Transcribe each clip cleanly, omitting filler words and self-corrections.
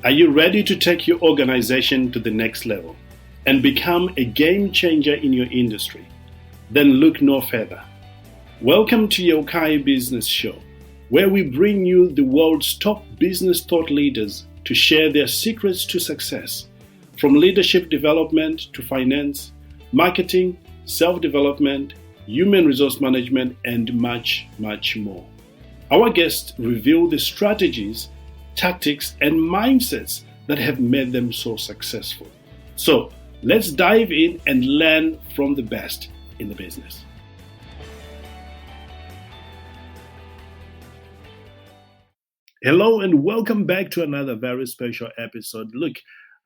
Are you ready to take your organization to the next level and become a game changer in your industry? Then look no further. Welcome to Yokai Business Show, where we bring you the world's top business thought leaders to share their secrets to success, from leadership development to finance, marketing, self-development, human resource management, and much, much more. Our guests reveal the strategies, tactics, and mindsets that have made them so successful. So let's dive in and learn from the best in the business. Hello and welcome back to another very special episode. Look,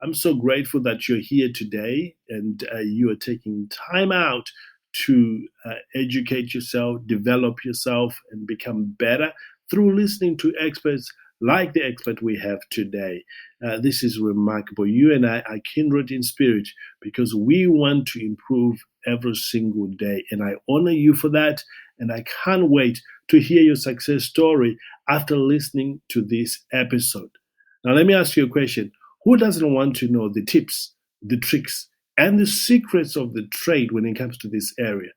I'm so grateful that you're here today and you are taking time out to educate yourself, develop yourself, and become better through listening to experts like the expert we have today. This is remarkable. You and I are kindred in spirit because we want to improve every single day. And I honor you for that. And I can't wait to hear your success story after listening to this episode. Now, let me ask you a question. Who doesn't want to know the tips, the tricks, and the secrets of the trade when it comes to this area?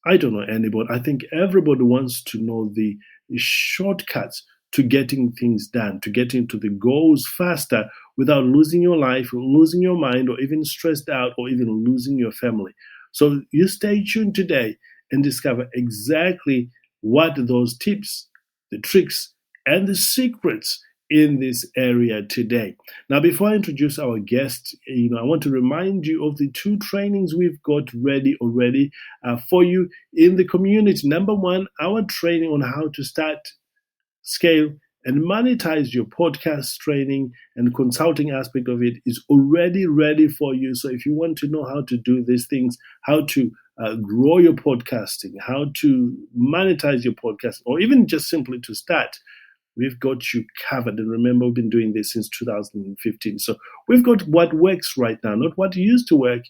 I don't know anybody. I think everybody wants to know the shortcuts to getting things done, to getting to the goals faster without losing your life, or losing your mind, or even stressed out, or even losing your family. So you stay tuned today and discover exactly what those tips, the tricks, and the secrets in this area today. Now, before I introduce our guest, I want to remind you of the two trainings we've got ready already for you in the community. Number one, our training on how to start, scale, and monetize your podcast training and consulting aspect of it is already ready for you. So if you want to know how to do these things, how to grow your podcasting, how to monetize your podcast, or even just simply to start, we've got you covered. And remember, we've been doing this since 2015. So we've got what works right now, not what used to work,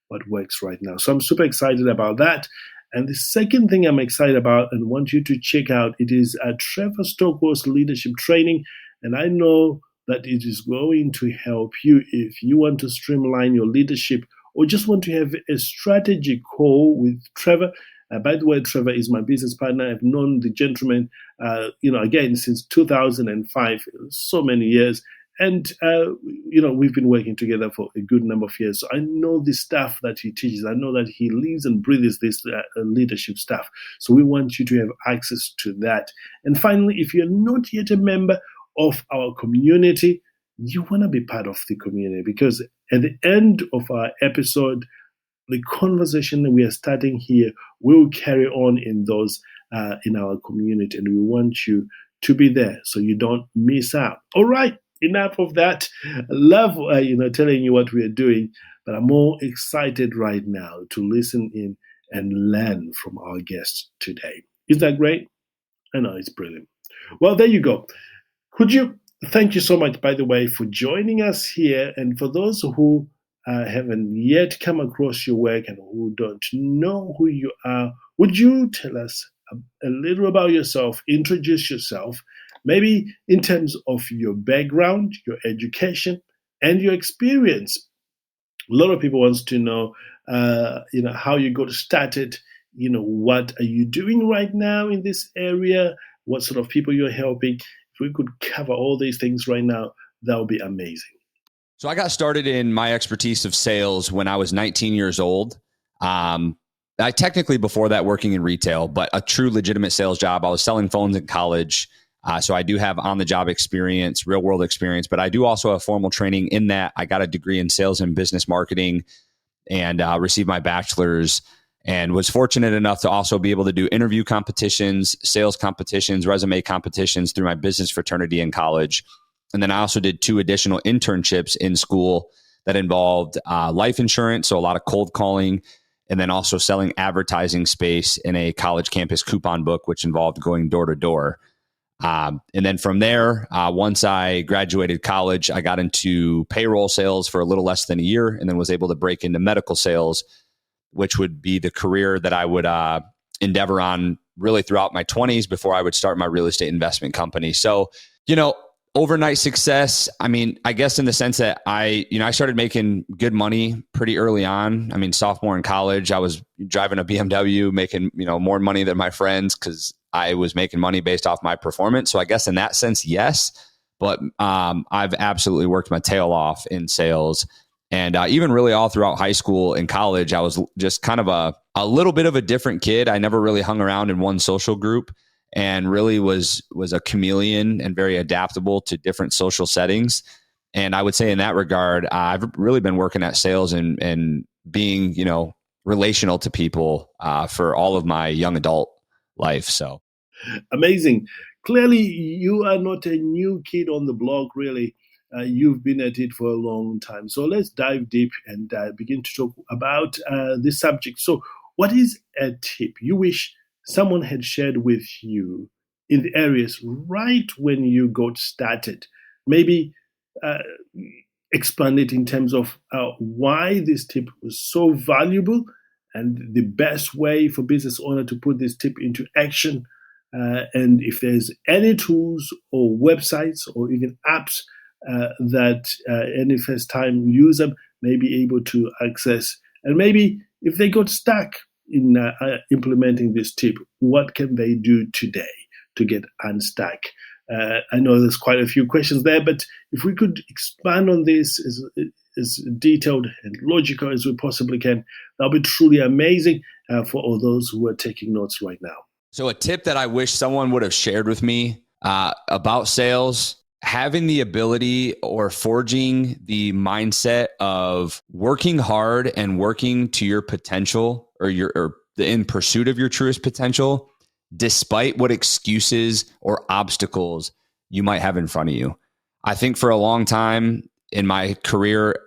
what works right now. So I'm super excited about that. And the second thing I'm excited about and want you to check out, it is a Trevor Stockwell's leadership training. And I know that it is going to help you if you want to streamline your leadership or just want to have a strategy call with Trevor. By the way, Trevor is my business partner. I've known the gentleman, again, since 2005, so many years. And, we've been working together for a good number of years. So I know the stuff that he teaches. I know that he lives and breathes this leadership stuff. So we want you to have access to that. And finally, if you're not yet a member of our community, you want to be part of the community, because at the end of our episode, the conversation that we are starting here will carry on in those in our community, and we want you to be there so you don't miss out. All right, enough of that. I love telling you what we are doing, but I'm more excited right now to listen in and learn from our guest today. Isn't that great? I know, it's brilliant. Well, there you go. Thank you so much, by the way, for joining us here, and for those who haven't yet come across your work and who don't know who you are, would you tell us a little about yourself, introduce yourself, maybe in terms of your background, your education, and your experience? A lot of people want to know, how you got started, what are you doing right now in this area, what sort of people you're helping. If we could cover all these things right now, that would be amazing. So I got started in my expertise of sales when I was 19 years old. I technically before that working in retail, but a true legitimate sales job. I was selling phones in college. So I do have on-the-job experience, real-world experience, but I do also have formal training in that. I got a degree in sales and business marketing and received my bachelor's, and was fortunate enough to also be able to do interview competitions, sales competitions, resume competitions through my business fraternity in college. And then I also did 2 additional internships in school that involved life insurance, so a lot of cold calling, and then also selling advertising space in a college campus coupon book, which involved going door to door. And then from there, once I graduated college, I got into payroll sales for a little less than a year, and then was able to break into medical sales, which would be the career that I would endeavor on really throughout my 20s before I would start my real estate investment company. So, overnight success, I mean, I guess in the sense that I started making good money pretty early on. I mean, sophomore in college, I was driving a BMW, making, more money than my friends because I was making money based off my performance. So I guess in that sense, yes. But I've absolutely worked my tail off in sales. And even really all throughout high school and college, I was just kind of a little bit of a different kid. I never really hung around in one social group, and really was a chameleon and very adaptable to different social settings. And I would say in that regard, I've really been working at sales and being, relational to people for all of my young adult life. So Amazing. Clearly, you are not a new kid on the block, really. You've been at it for a long time. So let's dive deep and begin to talk about this subject. So, what is a tip you wish someone had shared with you in the areas right when you got started? Maybe uh, expand it in terms of why this tip was so valuable and the best way for business owner to put this tip into action, and if there's any tools or websites or even apps that any first time user may be able to access. And maybe if they got stuck in implementing this tip, what can they do today to get unstuck? I know there's quite a few questions there, but if we could expand on this as detailed and logical as we possibly can, that'll be truly amazing for all those who are taking notes right now. So a tip that I wish someone would have shared with me about sales, having the ability or forging the mindset of working hard and working to your potential or in pursuit of your truest potential, despite what excuses or obstacles you might have in front of you. I think for a long time in my career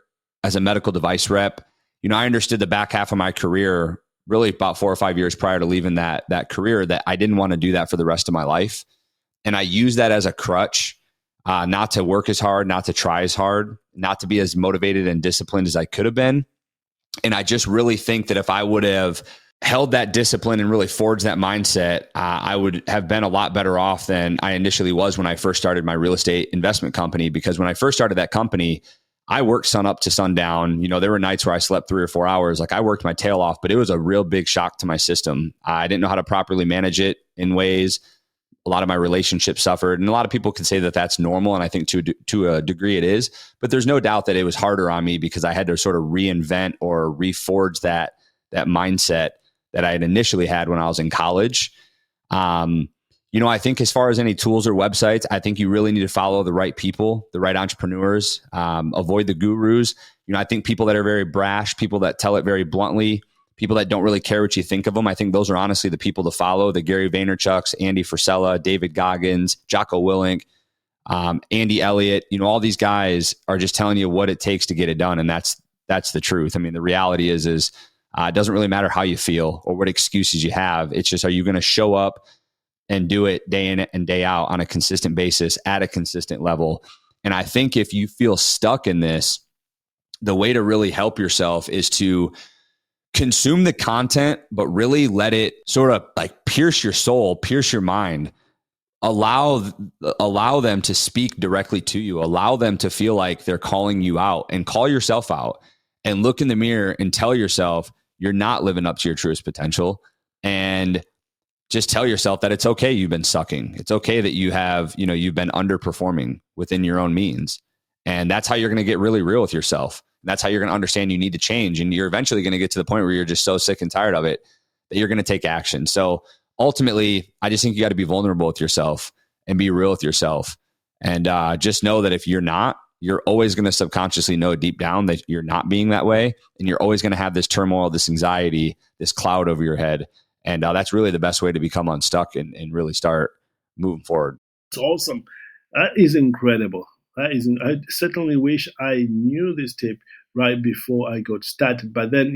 as a medical device rep, I understood the back half of my career, really about 4 or 5 years prior to leaving that career, that I didn't want to do that for the rest of my life. And I used that as a crutch, not to work as hard, not to try as hard, not to be as motivated and disciplined as I could have been. And I just really think that if I would have held that discipline and really forged that mindset, I would have been a lot better off than I initially was when I first started my real estate investment company. Because when I first started that company, I worked sun up to sundown. There were nights where I slept 3 or 4 hours. Like I worked my tail off, but it was a real big shock to my system. I didn't know how to properly manage it in ways. A lot of my relationships suffered, and a lot of people could say that that's normal. And I think to a degree it is, but there's no doubt that it was harder on me because I had to sort of reinvent or reforge that mindset that I had initially had when I was in college. I think as far as any tools or websites, I think you really need to follow the right people, the right entrepreneurs, avoid the gurus. I think people that are very brash, people that tell it very bluntly, people that don't really care what you think of them. I think those are honestly the people to follow. The Gary Vaynerchuks, Andy Frisella, David Goggins, Jocko Willink, Andy Elliott, all these guys are just telling you what it takes to get it done. And that's the truth. I mean, the reality is it doesn't really matter how you feel or what excuses you have. It's just, are you going to show up and do it day in and day out on a consistent basis at a consistent level? And I think if you feel stuck in this, the way to really help yourself is to consume the content, but really let it sort of like pierce your soul, pierce your mind. Allow them to speak directly to you. Allow them to feel like they're calling you out, and call yourself out and look in the mirror and tell yourself you're not living up to your truest potential. And just tell yourself that it's okay you've been sucking. It's okay that you've been underperforming within your own means. And that's how you're going to get really real with yourself. That's how you're going to understand you need to change. And you're eventually going to get to the point where you're just so sick and tired of it that you're going to take action. So ultimately, I just think you got to be vulnerable with yourself and be real with yourself. And just know that if you're not, you're always going to subconsciously know deep down that you're not being that way. And you're always going to have this turmoil, this anxiety, this cloud over your head. And that's really the best way to become unstuck and really start moving forward. It's awesome. That is incredible. I certainly wish I knew this tip right before I got started. But then,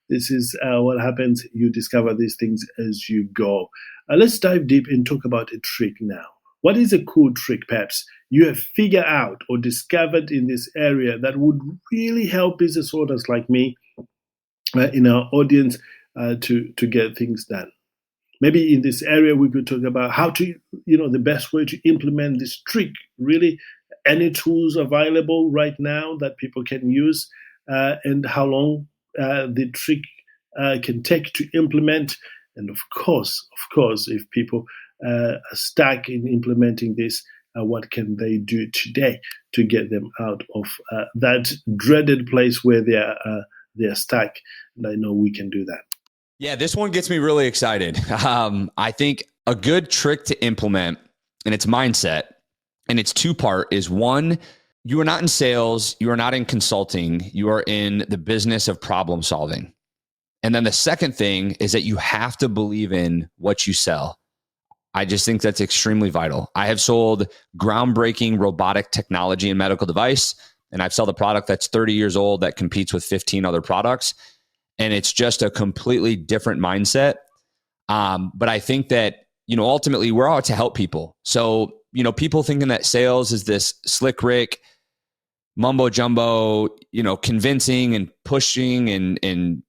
this is what happens. You discover these things as you go. Let's dive deep and talk about a trick now. What is a cool trick, perhaps, you have figured out or discovered in this area that would really help business owners like me in our audience to get things done? maybe in this area we could talk about how to, the best way to implement this trick. Really, any tools available right now that people can use, and how long the trick can take to implement. And of course, if people are stuck in implementing this, what can they do today to get them out of that dreaded place where they're stuck? And I know we can do that. Yeah, this one gets me really excited. I think a good trick to implement, and it's mindset, and it's two-part, is one, you are not in sales, you are not in consulting, you are in the business of problem solving. And then the second thing is that you have to believe in what you sell. I just think that's extremely vital. I have sold groundbreaking robotic technology and medical device, and I've sold a product that's 30 years old that competes with 15 other products. And it's just a completely different mindset. But I think that, ultimately we're out to help people. So, people thinking that sales is this slick Rick, mumbo jumbo, convincing and pushing and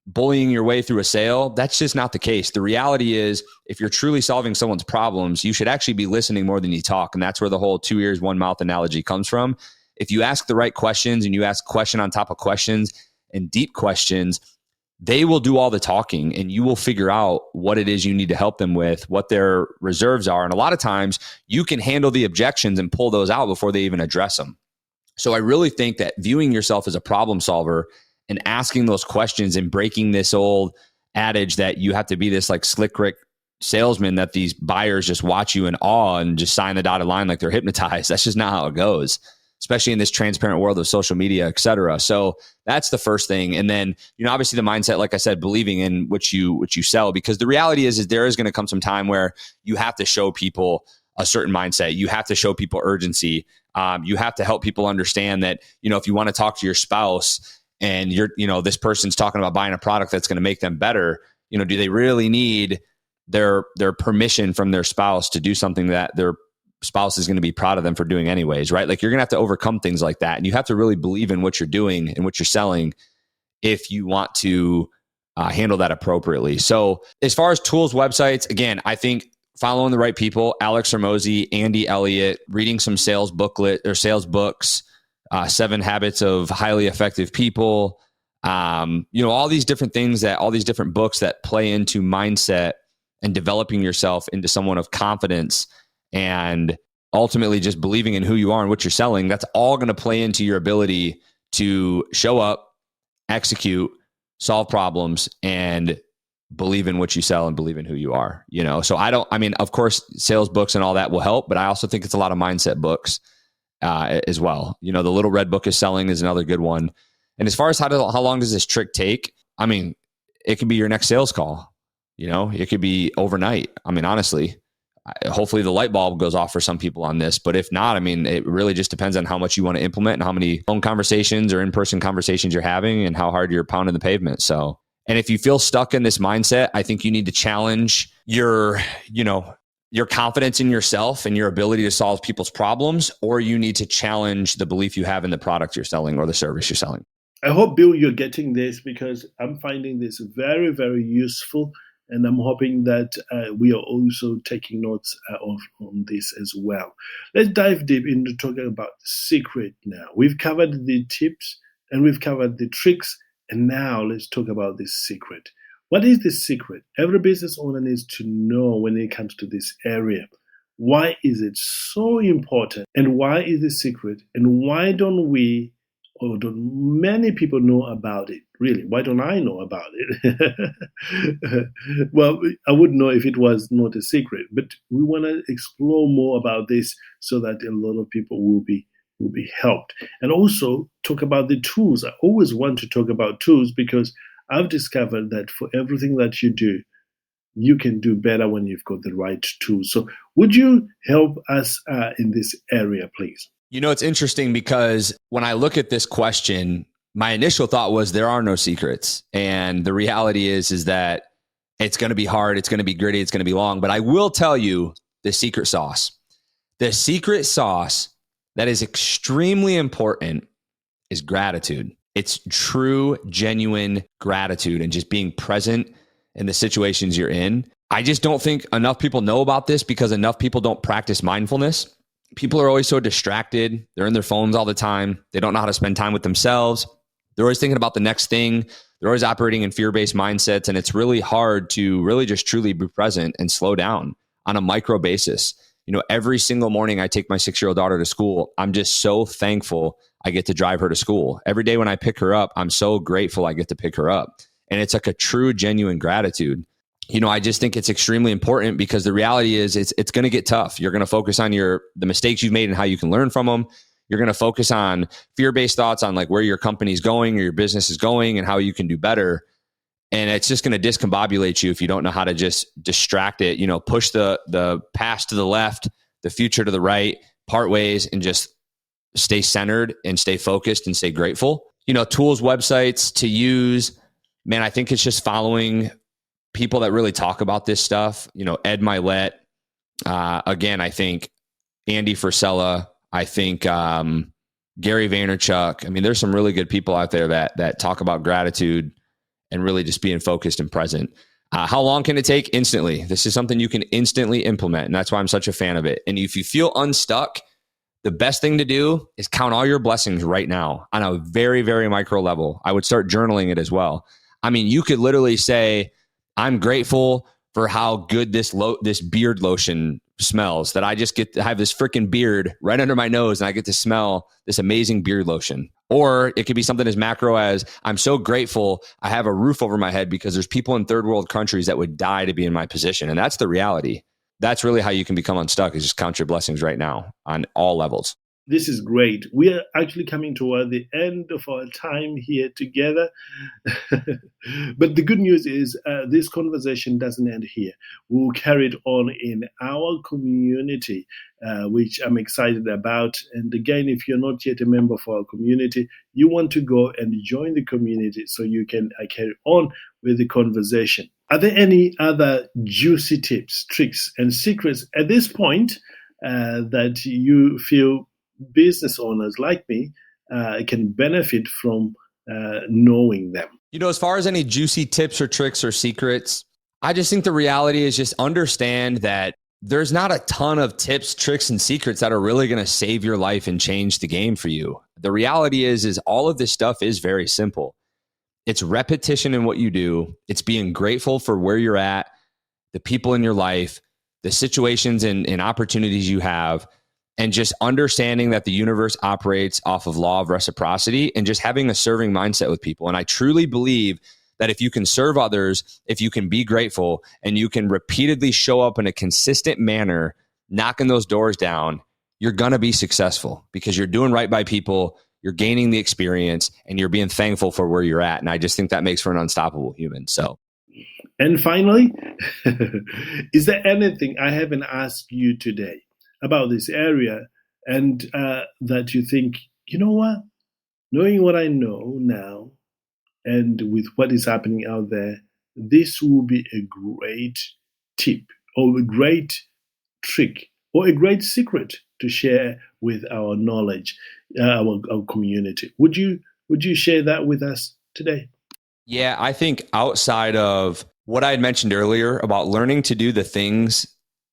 bullying your way through a sale. That's just not the case. The reality is, if you're truly solving someone's problems, you should actually be listening more than you talk. And that's where the whole 2 ears, 1 mouth analogy comes from. If you ask the right questions and you ask question on top of questions and deep questions, they will do all the talking, and you will figure out what it is you need to help them with, what their reserves are. And a lot of times you can handle the objections and pull those out before they even address them. So I really think that viewing yourself as a problem solver and asking those questions and breaking this old adage that you have to be this like slick Rick salesman that these buyers just watch you in awe and just sign the dotted line like they're hypnotized. That's just not how it goes, especially in this transparent world of social media, et cetera. So that's the first thing. And then, obviously the mindset, like I said, believing in what you sell, because the reality is there is going to come some time where you have to show people a certain mindset. You have to show people urgency. You have to help people understand that, if you want to talk to your spouse and this person's talking about buying a product that's going to make them better, do they really need their permission from their spouse to do something that their spouse is going to be proud of them for doing anyways, right? Like, you're going to have to overcome things like that. And you have to really believe in what you're doing and what you're selling if you want to handle that appropriately. So as far as tools, websites, again, I think following the right people, Alex Hormozi, Andy Elliott, reading some sales booklet or sales books, 7 Habits of Highly Effective People, all these different things all these different books that play into mindset and developing yourself into someone of confidence and ultimately just believing in who you are and what you're selling. That's all going to play into your ability to show up, execute, solve problems, and believe in what you sell and believe in who you are. So of course, sales books and all that will help, but I also think it's a lot of mindset books as well. The Little Red Book of Selling is another good one. And as far as how long does this trick take? It could be your next sales call. It could be overnight. Honestly, hopefully the light bulb goes off for some people on this, but if not, it really just depends on how much you want to implement and how many phone conversations or in-person conversations you're having and how hard you're pounding the pavement. So, and if you feel stuck in this mindset, I think you need to challenge your confidence in yourself and your ability to solve people's problems, or you need to challenge the belief you have in the product you're selling or the service you're selling. I hope, Bill, you're getting this, because I'm finding this very, very useful. And I'm hoping that we are also taking notes on this as well. Let's dive deep into talking about the secret now. We've covered the tips and we've covered the tricks. And now let's talk about this secret. What is the secret? Every business owner needs to know when it comes to this area. Why is it so important? And why is it secret? And why don't many people know about it? Really, why don't I know about it? Well, I would know if it was not a secret, but we want to explore more about this so that a lot of people will be helped. And also talk about the tools. I always want to talk about tools, because I've discovered that for everything that you do, you can do better when you've got the right tools. So would you help us in this area, please? It's interesting, because when I look at this question, my initial thought was there are no secrets. And the reality is that it's going to be hard. It's going to be gritty. It's going to be long. But I will tell you the secret sauce. The secret sauce that is extremely important is gratitude. It's true, genuine gratitude and just being present in the situations you're in. I just don't think enough people know about this because enough people don't practice mindfulness. People are always so distracted. They're in their phones all the time. They don't know how to spend time with themselves. They're always thinking about the next thing. They're always operating in fear-based mindsets. And it's really hard to really just truly be present and slow down on a micro basis. Every single morning I take my 6-year-old daughter to school. I'm just so thankful I get to drive her to school. Every day when I pick her up, I'm so grateful I get to pick her up. And it's like a true, genuine gratitude. I just think it's extremely important because the reality is it's going to get tough. You're going to focus on the mistakes you've made and how you can learn from them. You're going to focus on fear-based thoughts on like where your company's going or your business is going and how you can do better. And it's just going to discombobulate you if you don't know how to just distract it, push the past to the left, the future to the right, part ways, and just stay centered and stay focused and stay grateful. Tools, websites to use, man, I think it's just following people that really talk about this stuff. Ed Milet, again, I think Andy Frisella, I think Gary Vaynerchuk. I mean, there's some really good people out there that talk about gratitude and really just being focused and present. How long can it take? Instantly. This is something you can instantly implement. And that's why I'm such a fan of it. And if you feel unstuck, the best thing to do is count all your blessings right now on a very, very micro level. I would start journaling it as well. I mean, you could literally say, I'm grateful for how good this beard lotion smells, that I just get to have this freaking beard right under my nose and I get to smell this amazing beard lotion. Or it could be something as macro as I'm so grateful I have a roof over my head because there's people in third world countries that would die to be in my position. And that's the reality. That's really how you can become unstuck, is just count your blessings right now on all levels. This is great. We are actually coming toward the end of our time here together. But the good news is this conversation doesn't end here. We'll carry it on in our community, which I'm excited about. And again, if you're not yet a member of our community, you want to go and join the community so you can carry on with the conversation. Are there any other juicy tips, tricks, and secrets at this point that you feel business owners like me can benefit from knowing them? As far as any juicy tips or tricks or secrets, I just think the reality is just understand that there's not a ton of tips, tricks, and secrets that are really going to save your life and change the game for you. The reality is all of this stuff is very simple. It's repetition in what you do. It's being grateful for where you're at, the people in your life, the situations and opportunities you have, and just understanding that the universe operates off of law of reciprocity and just having a serving mindset with people. And I truly believe that if you can serve others, if you can be grateful, and you can repeatedly show up in a consistent manner, knocking those doors down, you're going to be successful because you're doing right by people, you're gaining the experience, and you're being thankful for where you're at. And I just think that makes for an unstoppable human. So, and finally, is there anything I haven't asked you today about this area and that you think, you know what, knowing what I know now and with what is happening out there, this will be a great tip or a great trick or a great secret to share with our knowledge, our community. Would you share that with us today? Yeah, I think outside of what I had mentioned earlier about learning to do the things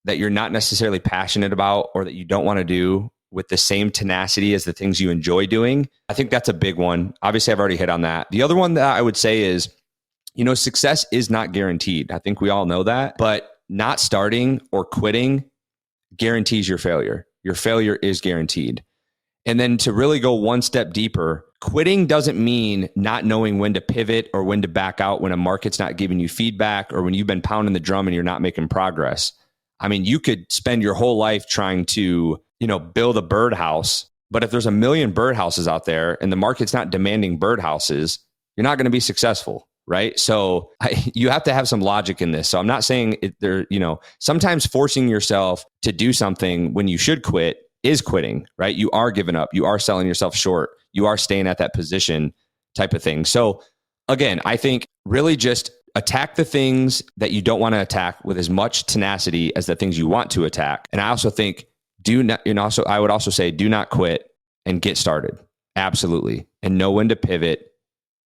that you're not necessarily passionate about or that you don't want to do with the same tenacity as the things you enjoy doing, I think that's a big one. Obviously, I've already hit on that. The other one that I would say is, success is not guaranteed. I think we all know that, but not starting or quitting guarantees your failure. Your failure is guaranteed. And then to really go one step deeper, quitting doesn't mean not knowing when to pivot or when to back out when a market's not giving you feedback or when you've been pounding the drum and you're not making progress. I mean, you could spend your whole life trying to, build a birdhouse, but if there's a million birdhouses out there and the market's not demanding birdhouses, you're not going to be successful, right? So you have to have some logic in this. So I'm not saying sometimes forcing yourself to do something when you should quit is quitting, right? You are giving up. You are selling yourself short. You are staying at that position type of thing. So again, I think really just attack the things that you don't want to attack with as much tenacity as the things you want to attack. And I also think I would also say, do not quit and get started. Absolutely. And know when to pivot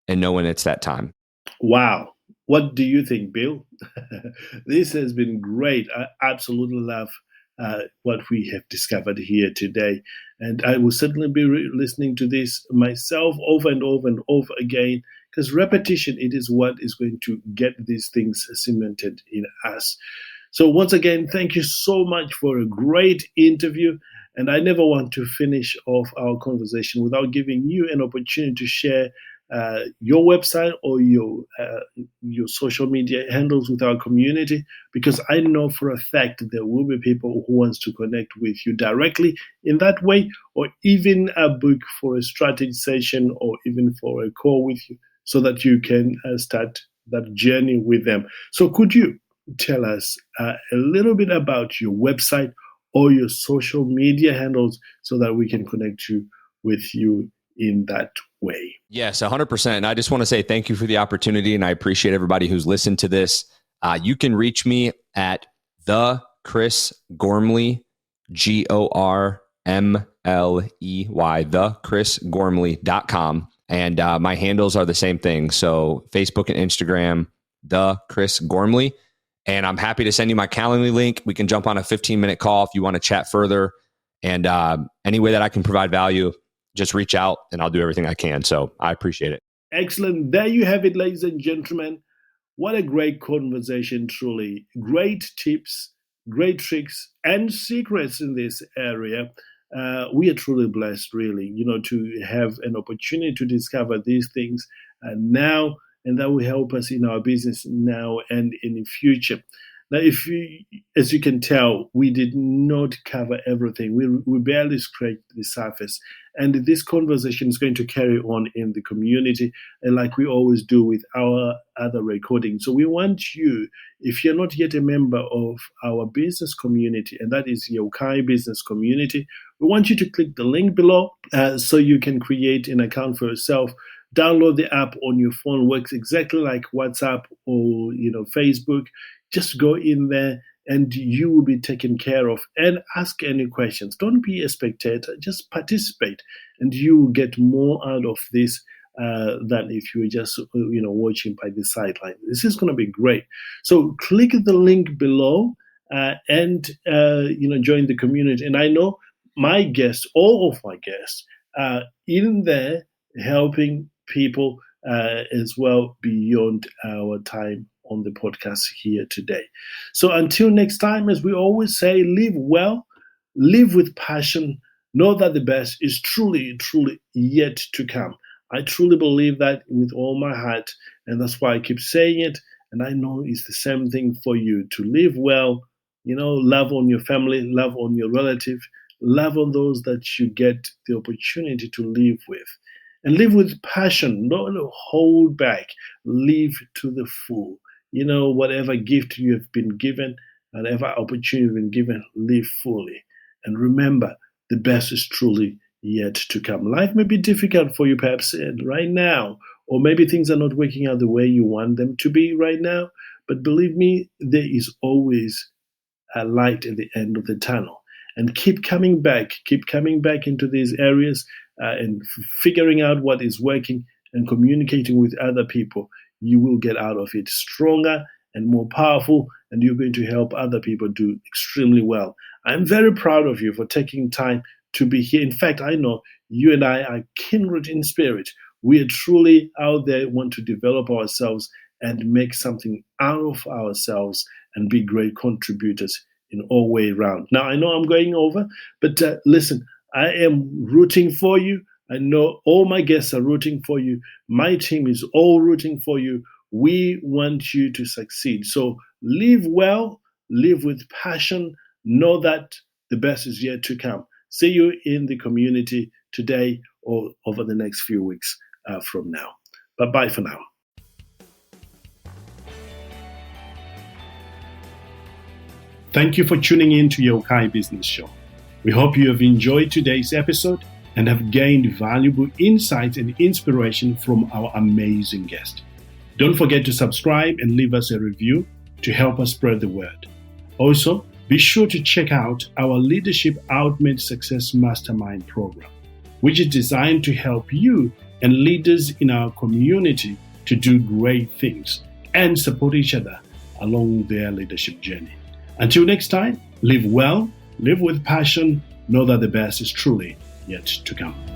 and know when it's that time. Wow. What do you think, Bill? This has been great. I absolutely love what we have discovered here today. And I will certainly be listening to this myself over and over and over again, because repetition, it is what is going to get these things cemented in us. So once again, thank you so much for a great interview. And I never want to finish off our conversation without giving you an opportunity to share your website or your social media handles with our community, because I know for a fact there will be people who wants to connect with you directly in that way, or even a book for a strategy session, or even for a call with you, so that you can start that journey with them. So could you tell us a little bit about your website or your social media handles so that we can connect you with you in that way? Yes, 100%. And I just want to say thank you for the opportunity, and I appreciate everybody who's listened to this. You can reach me at the Chris Gormley, GORMLEY, thechrisgormley.com. And my handles are the same thing. So Facebook and Instagram, the Chris Gormley. And I'm happy to send you my Calendly link. We can jump on a 15-minute call if you want to chat further. And any way that I can provide value, just reach out and I'll do everything I can. So I appreciate it. Excellent. There you have it, ladies and gentlemen. What a great conversation, truly. Great tips, great tricks, and secrets in this area. We are truly blessed, really, to have an opportunity to discover these things now, and that will help us in our business now and in the future. Now, as you can tell, we did not cover everything. We barely scratched the surface. And this conversation is going to carry on in the community, and like we always do with our other recordings. So we want you, if you're not yet a member of our business community, and that is Yokai Business Community, we want you to click the link below so you can create an account for yourself. Download the app on your phone. Works exactly like WhatsApp or Facebook. Just go in there and you will be taken care of, and ask any questions. Don't be a spectator, just participate, and you will get more out of this than if you were just watching by the sideline. This is going to be great. So click the link below and join the community. And I know my guests, all of my guests, are in there helping people as well beyond our time on the podcast here today. So until next time, as we always say, live well, live with passion, know that the best is truly, truly yet to come. I truly believe that with all my heart, and that's why I keep saying it, and I know it's the same thing for you, to live well, love on your family, love on your relative, love on those that you get the opportunity to live with. And live with passion, don't hold back, live to the full. Whatever gift you have been given, whatever opportunity you've been given, live fully. And remember, the best is truly yet to come. Life may be difficult for you perhaps right now, or maybe things are not working out the way you want them to be right now. But believe me, there is always a light at the end of the tunnel. And keep coming back into these areas and figuring out what is working and communicating with other people. You will get out of it stronger and more powerful, and you're going to help other people do extremely well. I'm very proud of you for taking time to be here. In fact, I know you and I are kindred in spirit. We are truly out there, want to develop ourselves and make something out of ourselves and be great contributors in all way around. Now, I know I'm going over, but listen, I am rooting for you. I know all my guests are rooting for you. My team is all rooting for you. We want you to succeed. So live well, live with passion. Know that the best is yet to come. See you in the community today or over the next few weeks from now. Bye-bye for now. Thank you for tuning in to Yokai Business Show. We hope you have enjoyed today's episode and have gained valuable insights and inspiration from our amazing guest. Don't forget to subscribe and leave us a review to help us spread the word. Also, be sure to check out our Leadership Ultimate Success Mastermind program, which is designed to help you and leaders in our community to do great things and support each other along their leadership journey. Until next time, live well, live with passion, know that the best is truly yet to come.